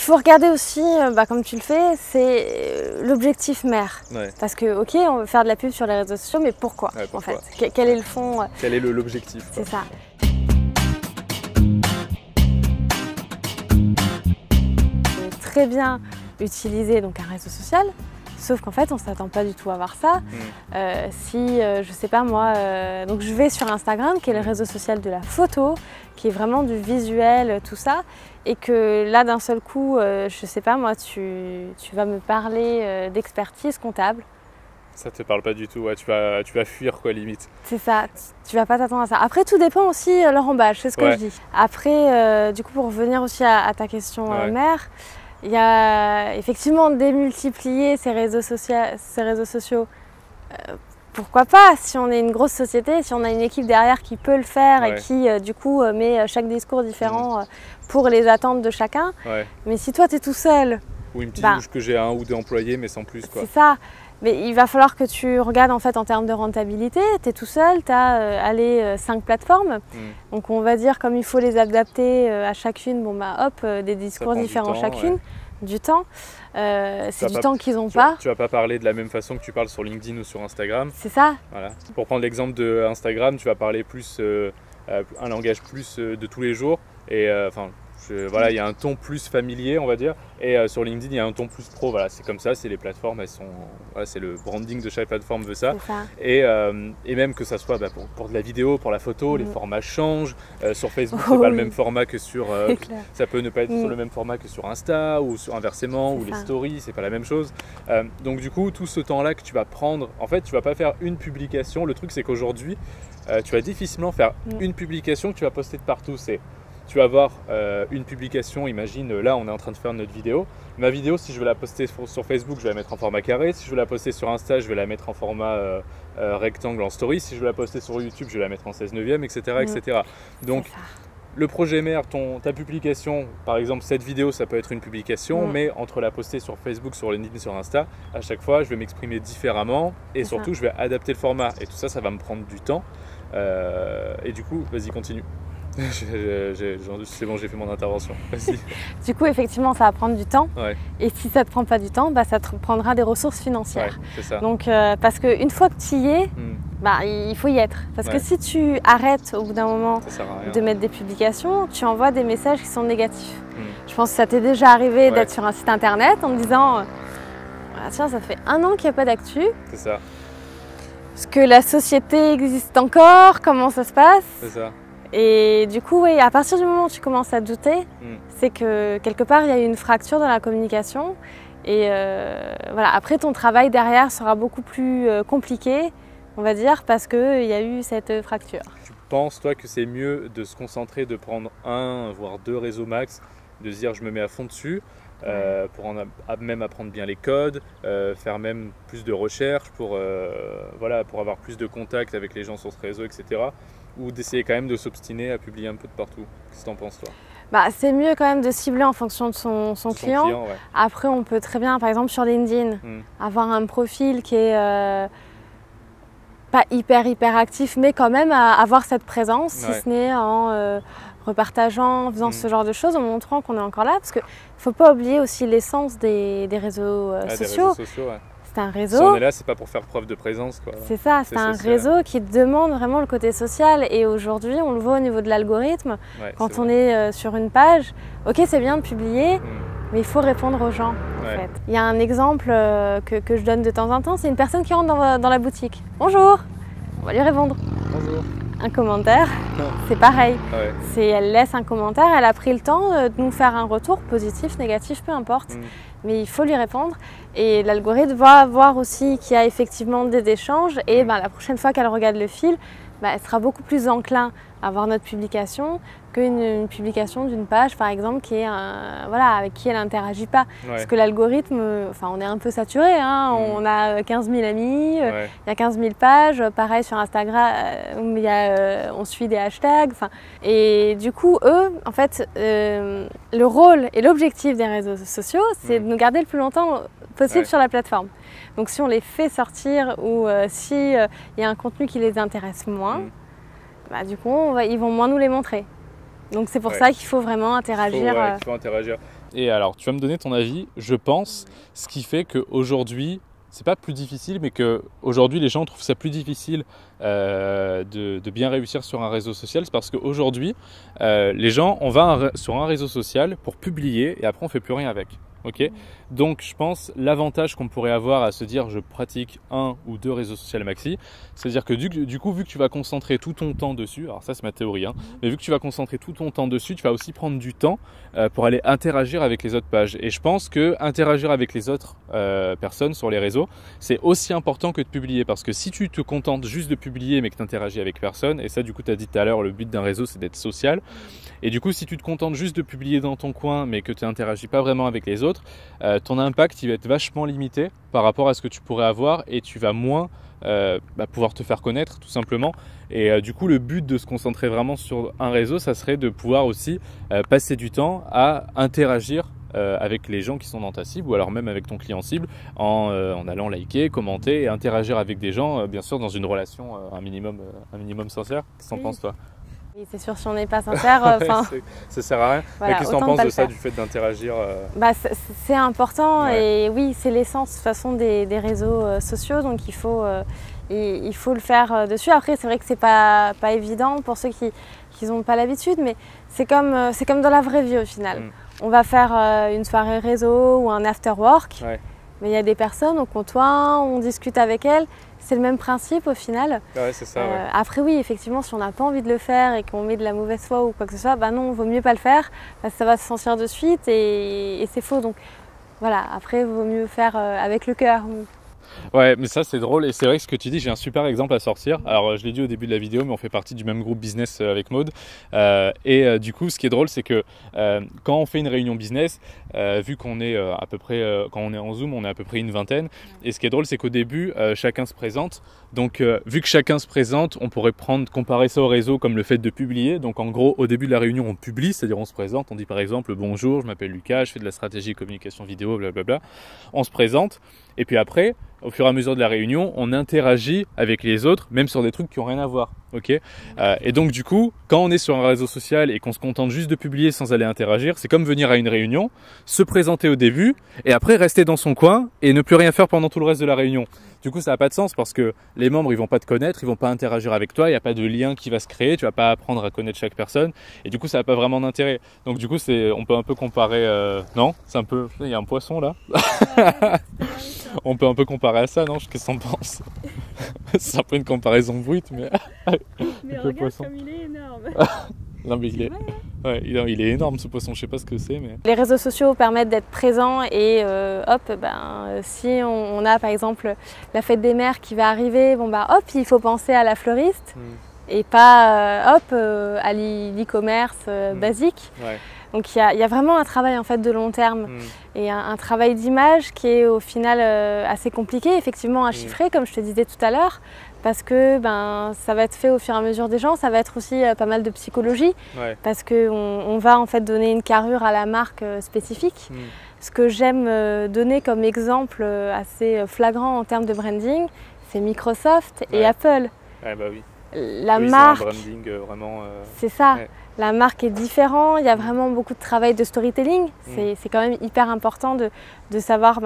faut regarder aussi, comme tu le fais, c'est l'objectif mère. Ouais. Parce que, ok, on veut faire de la pub sur les réseaux sociaux, mais pourquoi, en fait? Quel est le fond? Quel est l'objectif? C'est ça. Très bien utiliser donc un réseau social, sauf qu'en fait on ne s'attend pas du tout à voir ça. Je sais pas moi, donc je vais sur Instagram qui est le réseau social de la photo, qui est vraiment du visuel, tout ça, et que là d'un seul coup, je sais pas moi, tu vas me parler d'expertise comptable. Ça te parle pas du tout, ouais, tu vas fuir quoi limite. C'est ça, tu vas pas t'attendre à ça. Après tout dépend aussi leur emballage, c'est ce que je dis. Après, du coup pour revenir aussi à ta question mère, il y a effectivement démultiplier ces réseaux sociaux. Pourquoi pas, si on est une grosse société, si on a une équipe derrière qui peut le faire et qui du coup met chaque discours différent pour les attentes de chacun. Mais si toi tu es tout seul. Ou une petite bouche que j'ai 1 ou 2 employés mais sans plus quoi. C'est ça. Mais il va falloir que tu regardes en fait en termes de rentabilité. Tu es tout seul, tu as 5 plateformes. Donc on va dire comme il faut les adapter à chacune, des discours différents chacune. Du temps, c'est du temps qu'ils n'ont pas. Tu vas pas parler de la même façon que tu parles sur LinkedIn ou sur Instagram. C'est ça. Voilà. Pour prendre l'exemple de Instagram, tu vas parler plus un langage plus de tous les jours et il y a un ton plus familier, on va dire, et sur LinkedIn, il y a un ton plus pro. Voilà, c'est comme ça, c'est les plateformes, c'est le branding de chaque plateforme veut ça. Et même que ça soit pour de la vidéo, pour la photo, les formats changent. Sur Facebook, c'est pas le même format que sur. Ça peut ne pas être sur le même format que sur Insta ou inversement, ou les stories, c'est pas la même chose. Donc du coup, tout ce temps-là que tu vas prendre, en fait, tu vas pas faire une publication. Le truc, c'est qu'aujourd'hui, tu vas difficilement faire une publication que tu vas poster de partout. Tu vas avoir une publication, imagine, là on est en train de faire notre vidéo. Ma vidéo, si je veux la poster sur Facebook, je vais la mettre en format carré. Si je veux la poster sur Insta, je vais la mettre en format rectangle en story. Si je veux la poster sur YouTube, je vais la mettre en 16/9, etc. etc. Donc le projet mère, ta publication, par exemple cette vidéo, ça peut être une publication, mais entre la poster sur Facebook, sur LinkedIn, sur Insta, à chaque fois, je vais m'exprimer différemment et surtout, je vais adapter le format. Et tout ça, ça va me prendre du temps. Et du coup, vas-y, continue. C'est bon, j'ai fait mon intervention. Vas-y. Du coup, effectivement, ça va prendre du temps. Et si ça ne te prend pas du temps, ça te prendra des ressources financières. C'est ça. Donc, parce qu'une fois que tu y es, il faut y être. Parce que si tu arrêtes au bout d'un moment de mettre des publications, tu envoies des messages qui sont négatifs. Je pense que ça t'est déjà arrivé d'être sur un site internet en me disant tiens, ça fait 1 an qu'il n'y a pas d'actu. C'est ça. Est-ce que la société existe encore? Comment ça se passe? C'est ça. Et du coup, à partir du moment où tu commences à douter, c'est que quelque part, il y a eu une fracture dans la communication. Et après, ton travail derrière sera beaucoup plus compliqué, on va dire, parce qu'il y a eu cette fracture. Tu penses, toi, que c'est mieux de se concentrer, de prendre 1 voire 2 réseaux max, de se dire je me mets à fond dessus, pour même apprendre bien les codes, faire même plus de recherches pour avoir plus de contacts avec les gens sur ce réseau, etc. Ou d'essayer quand même de s'obstiner à publier un peu de partout? Qu'est-ce que tu en penses, toi? C'est mieux quand même de cibler en fonction de son client. Après, on peut très bien, par exemple sur LinkedIn, avoir un profil qui est pas hyper actif, mais quand même avoir cette présence, si ce n'est en repartageant, en faisant ce genre de choses, en montrant qu'on est encore là. Parce qu'il ne faut pas oublier aussi l'essence des réseaux sociaux. C'est un réseau. Si on est là, c'est pas pour faire preuve de présence, quoi. C'est ça, c'est un réseau qui demande vraiment le côté social. Et aujourd'hui, on le voit au niveau de l'algorithme. Quand on est sur une page, ok, c'est bien de publier, mais il faut répondre aux gens. En fait. Il y a un exemple que je donne de temps en temps, c'est une personne qui rentre dans la boutique. Bonjour, on va lui répondre. Bonjour. Un commentaire, c'est pareil. Elle laisse un commentaire, elle a pris le temps de nous faire un retour, positif, négatif, peu importe. Mais il faut lui répondre. Et l'algorithme va voir aussi qu'il y a effectivement des échanges. Et la prochaine fois qu'elle regarde le fil, elle sera beaucoup plus enclin à voir notre publication qu'une publication d'une page, par exemple, qui est avec qui elle n'interagit pas. Parce que l'algorithme, on est un peu saturé. On a 15 000 amis, il y a 15 000 pages. Pareil sur Instagram, on suit des hashtags. Et du coup, eux, en fait, le rôle et l'objectif des réseaux sociaux, c'est de nous garder le plus longtemps possible sur la plateforme. Donc si on les fait sortir ou s'il y a un contenu qui les intéresse moins, du coup, ils vont moins nous les montrer. Donc c'est pour ça qu'il faut vraiment interagir. Il faut interagir. Et alors, tu vas me donner ton avis. Je pense ce qui fait qu'aujourd'hui, c'est pas plus difficile, mais qu'aujourd'hui, les gens trouvent ça plus difficile de bien réussir sur un réseau social. C'est parce qu'aujourd'hui, les gens, on va sur un réseau social pour publier et après, on ne fait plus rien avec. Okay, donc je pense l'avantage qu'on pourrait avoir à se dire je pratique 1 ou 2 réseaux sociaux maxi, c'est-à-dire que du coup vu que tu vas concentrer tout ton temps dessus, alors ça c'est ma théorie, hein, mais vu que tu vas concentrer tout ton temps dessus, tu vas aussi prendre du temps pour aller interagir avec les autres pages. Et je pense que interagir avec les autres personnes sur les réseaux, c'est aussi important que de publier, parce que si tu te contentes juste de publier mais que tu n'interagis avec personne, et ça du coup tu as dit tout à l'heure, le but d'un réseau c'est d'être social, et du coup si tu te contentes juste de publier dans ton coin mais que tu n'interagis pas vraiment avec les autres, ton impact il va être vachement limité par rapport à ce que tu pourrais avoir, et tu vas moins pouvoir te faire connaître tout simplement. Et du coup le but de se concentrer vraiment sur un réseau, ça serait de pouvoir aussi passer du temps à interagir avec les gens qui sont dans ta cible, ou alors même avec ton client cible, en allant liker, commenter et interagir avec des gens, bien sûr dans une relation un minimum sincère. Qu'est-ce que t'en penses toi? Oui, c'est sûr, si on n'est pas sincère, ça sert à rien. Voilà, mais qu'est-ce que tu en penses de ça, du fait d'interagir c'est important, ouais. Et oui, c'est l'essence de toute façon des réseaux sociaux, donc il faut le faire dessus. Après, c'est vrai que c'est pas évident pour ceux qui n'ont pas l'habitude, mais c'est comme dans la vraie vie au final. On va faire une soirée réseau ou un after work, ouais. Mais il y a des personnes au comptoir, on discute avec elles. C'est le même principe au final. Ouais, c'est ça, ouais. Après oui, effectivement, si on n'a pas envie de le faire et qu'on met de la mauvaise foi ou quoi que ce soit, bah non, il vaut mieux pas le faire, parce que ça va se sentir de suite et c'est faux. Donc voilà, après il vaut mieux faire avec le cœur. Ouais, mais ça c'est drôle, et c'est vrai que ce que tu dis, j'ai un super exemple à sortir. Alors je l'ai dit au début de la vidéo, mais on fait partie du même groupe business avec Maud. Du coup, ce qui est drôle, c'est que quand on fait une réunion business, vu qu'on est à peu près, quand on est en Zoom, on est à peu près une vingtaine. Et ce qui est drôle, c'est qu'au début, chacun se présente. Donc vu que chacun se présente, on pourrait comparer ça au réseau comme le fait de publier. Donc en gros, au début de la réunion, on publie, c'est-à-dire on se présente, on dit par exemple bonjour, je m'appelle Lucas, je fais de la stratégie communication vidéo, blablabla. On se présente, et puis après, au fur et à mesure de la réunion, on interagit avec les autres, même sur des trucs qui n'ont rien à voir. Okay, et donc du coup, quand on est sur un réseau social et qu'on se contente juste de publier sans aller interagir, c'est comme venir à une réunion, se présenter au début et après rester dans son coin et ne plus rien faire pendant tout le reste de la réunion. Du coup, ça n'a pas de sens, parce que les membres, ils vont pas te connaître, ils vont pas interagir avec toi, il n'y a pas de lien qui va se créer, tu vas pas apprendre à connaître chaque personne, et du coup, ça n'a pas vraiment d'intérêt. Donc du coup, on peut un peu comparer, non, c'est un peu, il y a un poisson là. On peut un peu comparer à ça, non? Qu'est-ce que t'en penses? C'est un peu une comparaison brute, mais... Mais regarde poisson. Comme il est énorme. Non, mais il est énorme ce poisson, je sais pas ce que c'est. Mais... Les réseaux sociaux permettent d'être présents, et si on a par exemple la fête des mères qui va arriver, il faut penser à la fleuriste et pas à l'e-commerce basique. Ouais. Donc il y a vraiment un travail en fait de long terme et un travail d'image qui est au final assez compliqué, effectivement à chiffrer, comme je te disais tout à l'heure, parce que ça va être fait au fur et à mesure des gens. Ça va être aussi pas mal de psychologie, parce qu'on va en fait donner une carrure à la marque spécifique. Ce que j'aime donner comme exemple assez flagrant en termes de branding, c'est Microsoft et Apple. Ouais, bah oui. La marque, c'est un branding vraiment... c'est ça. Ouais. La marque est différente, il y a vraiment beaucoup de travail de storytelling. C'est quand même hyper important de savoir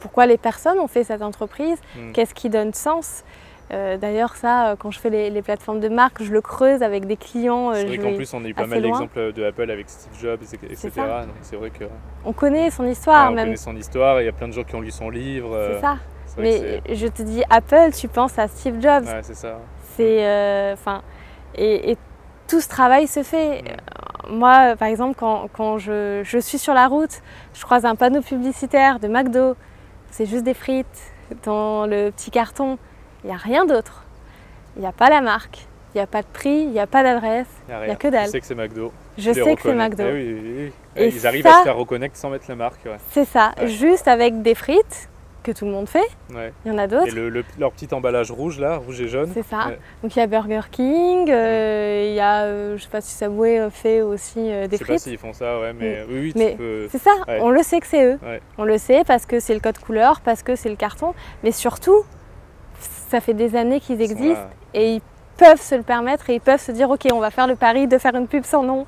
pourquoi les personnes ont fait cette entreprise, qu'est-ce qui donne sens. D'ailleurs, ça, quand je fais les plateformes de marque, je le creuse avec des clients. C'est vrai qu'en plus, on a eu pas mal d'exemples de Apple avec Steve Jobs, etc. Donc c'est vrai que... On connaît son histoire même. On connaît son histoire, et il y a plein de gens qui ont lu son livre. C'est ça. Mais je te dis Apple, tu penses à Steve Jobs. Ouais, c'est ça. Et tout ce travail se fait. Moi, par exemple, quand je suis sur la route, je croise un panneau publicitaire de McDo, c'est juste des frites dans le petit carton, il n'y a rien d'autre. Il n'y a pas la marque, il n'y a pas de prix, il n'y a pas d'adresse, il n'y a que dalle. Je sais que c'est McDo. Je sais que c'est McDo. Oui. Et ils arrivent à se faire reconnaître sans mettre la marque. Ouais. C'est ça, juste avec des frites que tout le monde fait. Il y en a d'autres. Et leur petit emballage rouge là, rouge et jaune. C'est ça. Donc il y a Burger King, il y a, je sais pas si Subway fait aussi des frites. Je sais pas s'ils font ça, mais oui, mais tu peux... c'est ça, on le sait que c'est eux. On le sait parce que c'est le code couleur, parce que c'est le carton, mais surtout, ça fait des années qu'ils existent et ils peuvent se le permettre et ils peuvent se dire ok, on va faire le pari de faire une pub sans nom.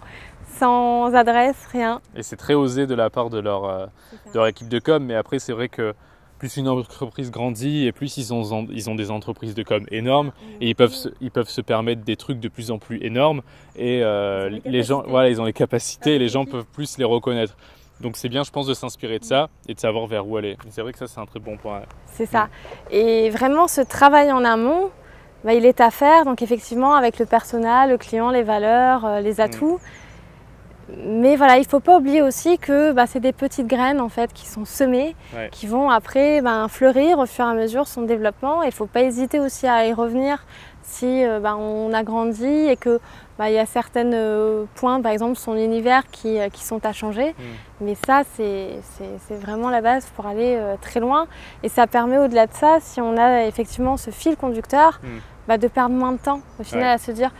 sans adresse, rien. Et c'est très osé de la part de leur équipe de com, mais après c'est vrai que plus une entreprise grandit et plus ils ont des entreprises de com énormes et ils peuvent se permettre des trucs de plus en plus énormes et les gens, voilà, ils ont les capacités et les gens peuvent plus les reconnaître. Donc c'est bien, je pense, de s'inspirer de ça et de savoir vers où aller. C'est vrai que ça, c'est un très bon point. C'est ça. Et vraiment, ce travail en amont, il est à faire. Donc effectivement, avec le personnel, le client, les valeurs, les atouts. Mais voilà, il ne faut pas oublier aussi que c'est des petites graines en fait, qui sont semées, qui vont après fleurir au fur et à mesure son développement. Il ne faut pas hésiter aussi à y revenir si on a grandi et que il y a certains points, par exemple son univers, qui sont à changer. Mais ça, c'est vraiment la base pour aller très loin. Et ça permet au-delà de ça, si on a effectivement ce fil conducteur, de perdre moins de temps au final à se dire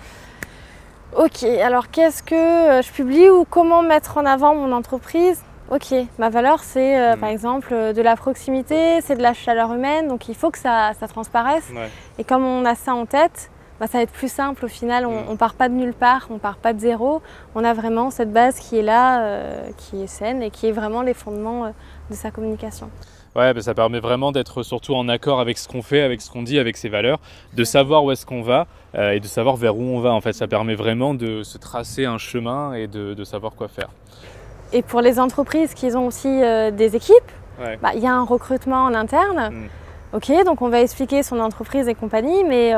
ok, alors qu'est-ce que je publie ou comment mettre en avant mon entreprise? Ok, ma valeur c'est par exemple de la proximité, c'est de la chaleur humaine, donc il faut que ça transparaisse. Et comme on a ça en tête, ça va être plus simple au final, on ne part pas de nulle part, on ne part pas de zéro. On a vraiment cette base qui est là, qui est saine et qui est vraiment les fondements de sa communication. Ouais, ça permet vraiment d'être surtout en accord avec ce qu'on fait, avec ce qu'on dit, avec ses valeurs, de savoir où est-ce qu'on va et de savoir vers où on va. En fait, ça permet vraiment de se tracer un chemin et de savoir quoi faire. Et pour les entreprises qui ont aussi des équipes, il y a un recrutement en interne. Ok, donc on va expliquer son entreprise et compagnie, mais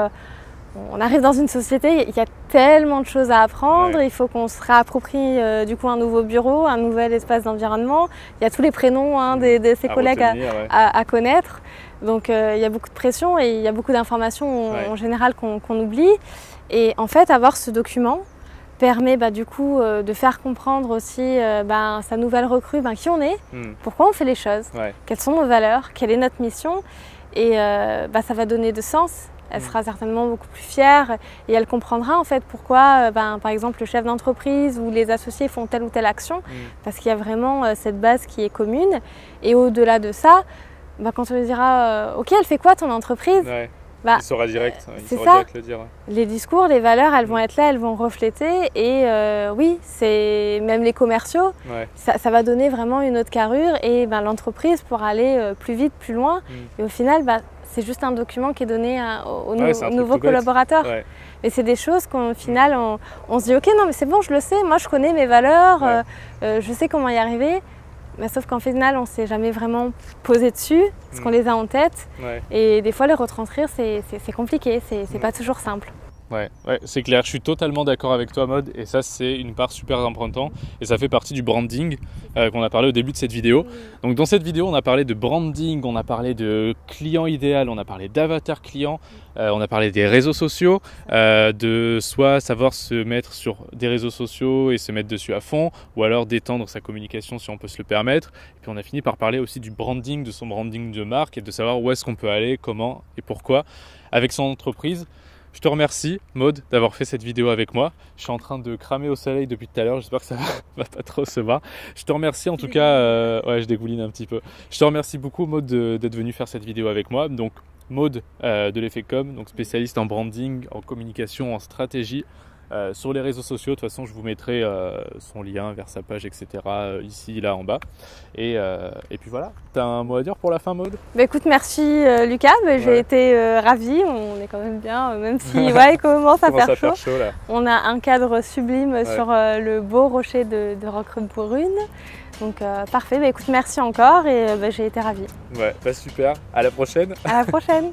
on arrive dans une société, il y a tellement de choses à apprendre, il faut qu'on se réapproprie du coup un nouveau bureau, un nouvel espace d'environnement. Il y a tous les prénoms de ses collègues à connaître. Donc il y a beaucoup de pression et il y a beaucoup d'informations en général qu'on oublie. Et en fait, avoir ce document permet du coup de faire comprendre aussi sa nouvelle recrue, qui on est, pourquoi on fait les choses, quelles sont nos valeurs, quelle est notre mission. Et ça va donner de sens. Elle sera certainement beaucoup plus fière et elle comprendra en fait pourquoi, par exemple, le chef d'entreprise ou les associés font telle ou telle action, parce qu'il y a vraiment cette base qui est commune. Et au-delà de ça, quand on lui dira « Ok, elle fait quoi ton entreprise ?» il saura direct, direct le dire. Les discours, les valeurs, elles vont être là, elles vont refléter. Et oui, c'est même les commerciaux, ça va donner vraiment une autre carrure et l'entreprise pourra aller plus vite, plus loin. Et au final, c'est juste un document qui est donné aux nouveaux collaborateurs. Mais c'est des choses qu'au final, on se dit « Ok, non, mais c'est bon, je le sais, moi je connais mes valeurs, je sais comment y arriver. » Sauf qu'en final, on ne s'est jamais vraiment posé dessus, parce qu'on les a en tête. Et des fois, les retranscrire, c'est compliqué, c'est pas toujours simple. Ouais, c'est clair, je suis totalement d'accord avec toi, Maud, et ça c'est une part super importante et ça fait partie du branding qu'on a parlé au début de cette vidéo. Donc dans cette vidéo, on a parlé de branding, on a parlé de client idéal, on a parlé d'avatar client, on a parlé des réseaux sociaux, de soit savoir se mettre sur des réseaux sociaux et se mettre dessus à fond, ou alors d'étendre sa communication si on peut se le permettre. Et puis on a fini par parler aussi du branding, de son branding de marque et de savoir où est-ce qu'on peut aller, comment et pourquoi avec son entreprise. Je te remercie, Maud, d'avoir fait cette vidéo avec moi. Je suis en train de cramer au soleil depuis tout à l'heure. J'espère que ça va pas trop se voir. Je te remercie en tout cas. Je dégouline un petit peu. Je te remercie beaucoup, Maud, d'être venue faire cette vidéo avec moi. Donc, Maud de l'Effet Com, donc spécialiste en branding, en communication, en stratégie. Sur les réseaux sociaux, de toute façon je vous mettrai son lien vers sa page, etc. Ici, là en bas. Et puis voilà, tu as un mot à dire pour la fin, Maud? Écoute, merci Lucas, j'ai été ravie, on est quand même bien, même si il commence à faire chaud. Là. On a un cadre sublime sur le beau rocher de Roquebrune. Donc parfait, écoute, merci encore et j'ai été ravie. Super, à la prochaine. À la prochaine.